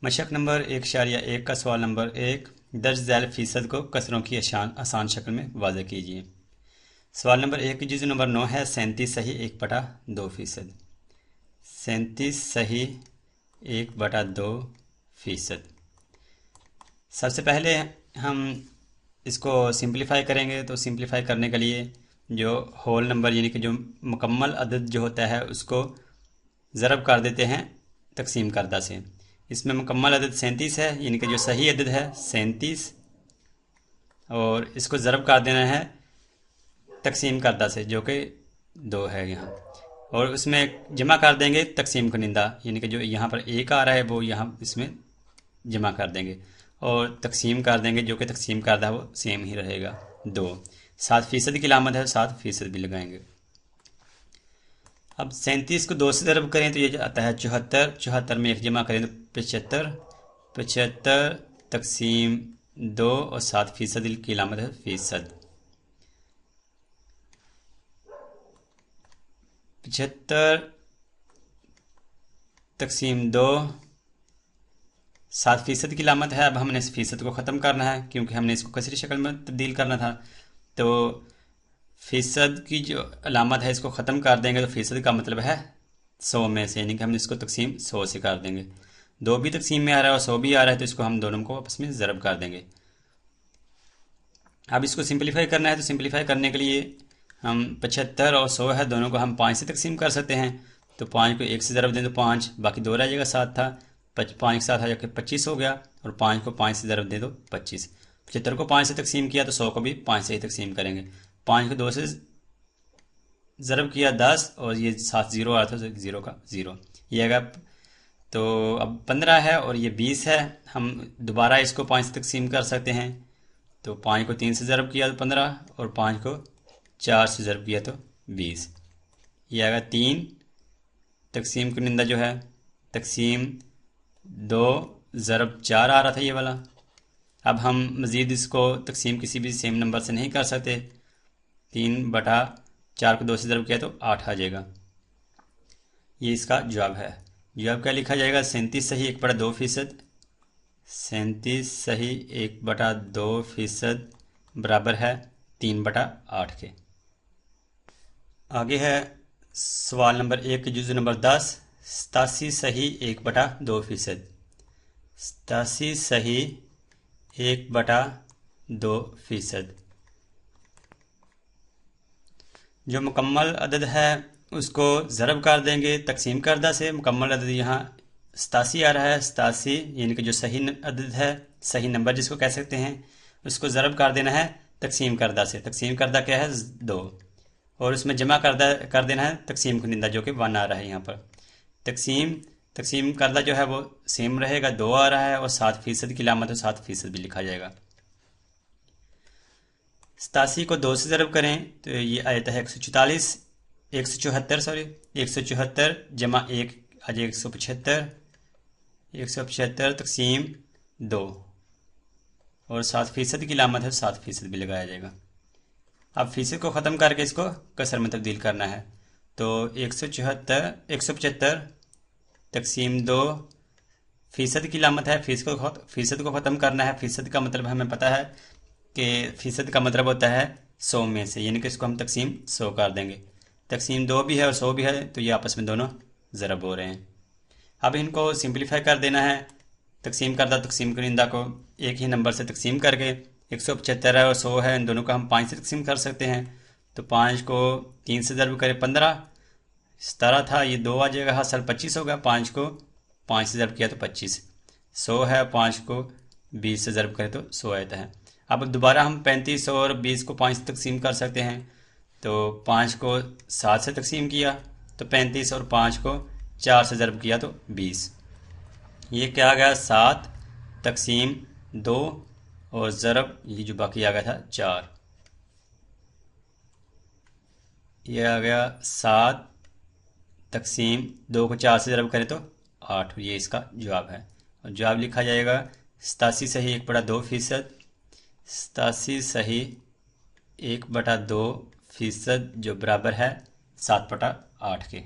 मशक number 1.1 का सवाल number 1 दर्ज झैल फीसद को कसरों की आसान शक्ल में वाज़े कीजिए। सवाल नंबर 1 की जुज़ नंबर 9 है 37 सही 1/2%। 37 सही 1/2%। सबसे पहले हम इसको सिंप्लीफाई करेंगे। तो सिंप्लीफाई करने के लिए जो होल नंबर यानी कि जो मुकम्मल अदद जो होता है उसको ज़रब कर देते हैं तकसीम करदा से। इसमें मुकम्मल अदद 37 है यानी कि जो सही अदद है 37, और इसको ज़रब कर देना है तकसीम करदा से जो कि 2 है यहाँ, और उसमें जमा कर देंगे तकसीम कुनिंदा यानी कि जो यहाँ पर 1 आ रहा है वो यहाँ इसमें जमा कर देंगे और तकसीम कर देंगे जो कि तकसीम करदा है वो सेम ही रहेगा 2। 7% की अलामत है 7% भी लगाएंगे। अब 37 को 2 से ज़रब करें तो ये आता है 74। 74 में 1 जमा करें तो 75। 75 तकसीम 2 और 7% की अलामत है फीसद। 75 तकसीम 2 7% की अलामत है। अब हमने इस फीसद को ख़त्म करना है क्योंकि हमने इसको कसरी शक्ल में तब्दील करना था। तो फीसद की जो अलामत है इसको ख़त्म कर देंगे तो फीसद का मतलब है 100 में से, यानी कि हम इसको तकसीम 100 से कर देंगे। 2 भी तकसीम में आ रहा है और 100 भी आ रहा है तो इसको हम दोनों को आपस में ज़रब कर देंगे। अब इसको सिंप्लीफाई करना है तो सिंप्लीफाई करने के लिए हम 75 और 100 है दोनों को हम 5 से तकसीम कर सकते हैं। तो 5 को 1 से ज़रब दें तो 5, बाकी 2 रह जाएगा 7 था, 5 के साथ आ जाकर 25 हो गया, और 5 को 5 से ज़रब दें तो 25। 75 को 5 से तकसीम किया तो 100 को भी 5 से ही तकसीम करेंगे। 5 को 2 से ज़रब किया 10 और ये 7 0 आ रहा था, 0 का 0 ये आएगा। तो अब 15 है और ये 20 है। हम दोबारा इसको 5 से तकसीम कर सकते हैं। तो 5 को 3 से ज़रब किया तो 15 और 5 को 4 से ज़रब किया तो 20। ये आएगा 3 तकसीम कुनिंदा जो है तकसीम 2 ज़रब 4 आ रहा था ये वाला। अब हम मज़ीद इसको तकसीम किसी भी सेम नंबर से नहीं कर सकते। 3/4 को 2 से ज़रब किया तो 8 आ जाएगा। ये इसका जवाब है। जवाब क्या लिखा जाएगा? 37 सही 1/2%। 37 सही 1/2% बराबर है 3/8 के। आगे है सवाल नंबर 1 जुज़ नंबर 10 87 सही 1/2%। 87 सही 1/2%। जो मुकम्मल अदद है उसको ज़रब कर देंगे तकसीम करदा से। मुकम्मल अदद यहाँ 87 आ रहा है, 87 यानी कि जो सही अदद है, सही नंबर जिसको कह सकते हैं, उसको ज़रब कर देना है तकसीम करदा से। तकसीम करदा क्या है? 2, और उसमें जमा कर देना है तकसीम कुनिंदा जो कि 1 आ रहा है यहाँ पर। तकसीम करदा जो है वो सेम रहेगा, 2 आ रहा है, और 7% की अलामत है 7% भी लिखा जाएगा। 87 को 2 से ज़रब करें तो ये आ जाता है 174 जमा 1 आ जाएगा 175 तकसीम 2, और 7% की अलामत है 7% भी लगाया जाएगा। अब फीसद को ख़त्म करके इसको कसर में तब्दील करना है। तो 175 तकसीम 2 फीसद की अलामत है, फीसद को ख़त्म करना है। फीसद का मतलब हमें पता है कि फीसद का मतलब होता है 100 में से, यानी कि इसको हम तकसीम 100 कर देंगे। तकसीम 2 भी है और 100 भी है तो ये आपस में दोनों ज़रब हो रहे हैं। अब इनको सिंप्लीफाई कर देना है। तकसीम करदा तकसीम कुनिंदा को एक ही नंबर से तकसीम करके 175 है और 100 है, इन दोनों को हम 5 से तकसीम कर सकते हैं। तो 5 को 3 से ज़रब करें 15, 17 था, ये 2 आ जाएगा, हासिल 25 होगा। 5 को 5 से ज़रब किया तो 25। 100 है, 5 को 20 से ज़रब करें तो 100 आता है। अब दोबारा हम 35 और 20 को 5 से तकसीम कर सकते हैं। तो 5 को 7 से तकसीम किया तो 35, और 5 को 4 से ज़रब किया तो 20। ये क्या आ गया? 7 तकसीम 2 और ज़रब ये जो बाकी आ गया था 4। ये आ गया 7 तकसीम 2 को 4 से ज़रब करें तो 8। ये इसका जवाब है, और जवाब लिखा जाएगा 87 सही 1/2%। 87 सही 1/2% जो बराबर है 7/8 के।